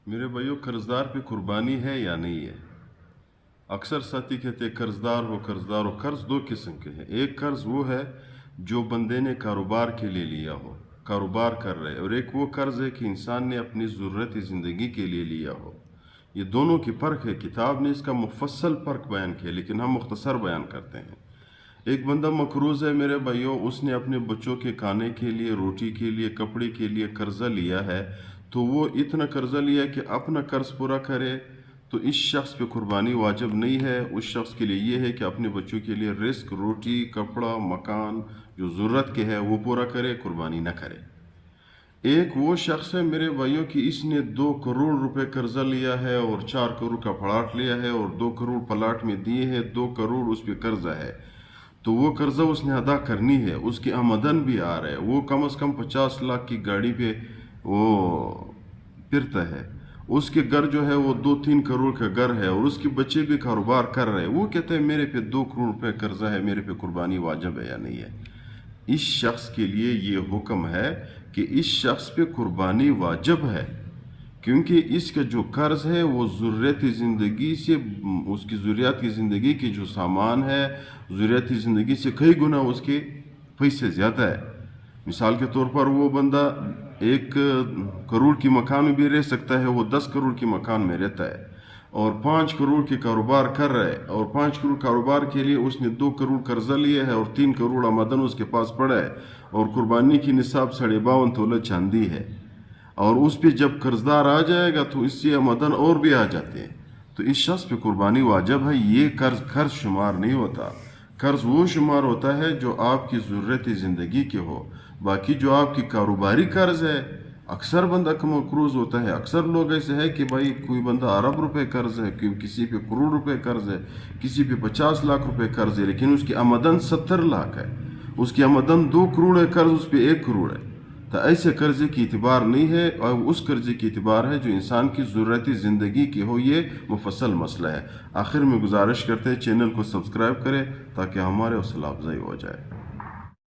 میرے بھائیو، قرضدار پہ قربانی ہے یا نہیں ہے؟ اکثر ساتھی کہتے ہیں قرضدار ہو۔ قرض دو قسم کے ہیں۔ ایک قرض وہ ہے جو بندے نے کاروبار کے لیے لیا ہو، کاروبار کر رہے، اور ایک وہ قرض ہے کہ انسان نے اپنی ضرورت زندگی کے لیے لیا ہو۔ یہ دونوں کی فرق ہے۔ کتاب نے اس کا مفصل فرق بیان کیا، لیکن ہم مختصر بیان کرتے ہیں۔ ایک بندہ مقروض ہے میرے بھائیو، اس نے اپنے بچوں کے کھانے کے لیے، روٹی کے لیے، کپڑے کے لیے قرضہ لیا ہے، تو وہ اتنا قرضہ لیا کہ اپنا قرض پورا کرے، تو اس شخص پہ قربانی واجب نہیں ہے۔ اس شخص کے لیے یہ ہے کہ اپنے بچوں کے لیے رزق، روٹی، کپڑا، مکان جو ضرورت کے ہے وہ پورا کرے، قربانی نہ کرے۔ ایک وہ شخص ہے میرے بھائیوں کہ اس نے 2 کروڑ روپے قرضہ لیا ہے اور 4 کروڑ کا پلاٹ لیا ہے اور 2 کروڑ پلاٹ میں دیے ہیں، 2 کروڑ اس پہ قرضہ ہے، تو وہ قرضہ اس نے ادا کرنی ہے۔ اس کی آمدن بھی آ رہا ہے، وہ کم از کم 50 لاکھ کی گاڑی پہ وہ پھرتا ہے، اس کے گھر جو ہے وہ 2-3 کروڑ کا گھر ہے، اور اس کے بچے بھی کاروبار کر رہے ہیں۔ وہ کہتے ہیں میرے پہ 2 کروڑ روپے قرضہ ہے، میرے پہ قربانی واجب ہے یا نہیں ہے؟ اس شخص کے لیے یہ حکم ہے کہ اس شخص پہ قربانی واجب ہے، کیونکہ اس کا جو قرض ہے وہ ضروریتی زندگی سے، اس کی ضروریاتی زندگی کی جو سامان ہے، ضروریتی زندگی سے کئی گنا اس کے پیسے زیادہ ہے۔ مثال کے طور پر وہ بندہ 1 کروڑ کی مکان میں بھی رہ سکتا ہے، وہ 10 کروڑ کی مکان میں رہتا ہے، اور 5 کروڑ کے کاروبار کر رہا ہے، اور 5 کروڑ کاروبار کے لیے اس نے 2 کروڑ قرضہ لیا ہے اور 3 کروڑ آمدن اس کے پاس پڑا ہے، اور قربانی کی نصاب 52.5 تولہ چاندی ہے، اور اس پہ جب قرضدار آ جائے گا تو اس سے آمدن اور بھی آ جاتے ہیں، تو اس شخص پہ قربانی واجب ہے۔ یہ قرض شمار نہیں ہوتا۔ قرض وہ شمار ہوتا ہے جو آپ کی ضرورت زندگی کے ہو۔ باقی جو آپ کی کاروباری قرض ہے، اکثر بندہ مقروض ہوتا ہے، اکثر لوگ ایسے ہے کہ بھائی کوئی بندہ ارب روپے قرض ہے، کسی پہ کروڑ روپے قرض ہے، کسی پہ 50 لاکھ روپے قرض ہے، لیکن اس کی آمدن 70 لاکھ ہے، اس کی آمدن 2 کروڑ ہے، قرض اس پہ 1 کروڑ ہے، تو ایسے قرضے کی اعتبار نہیں ہے، اور اس قرضے کی اعتبار ہے جو انسان کی ضرورتی زندگی کی ہو۔ یہ مفصل مسئلہ ہے۔ آخر میں گزارش کرتے ہیں چینل کو سبسکرائب کریں تاکہ ہمارے حوصلہ افزائی ہو جائے۔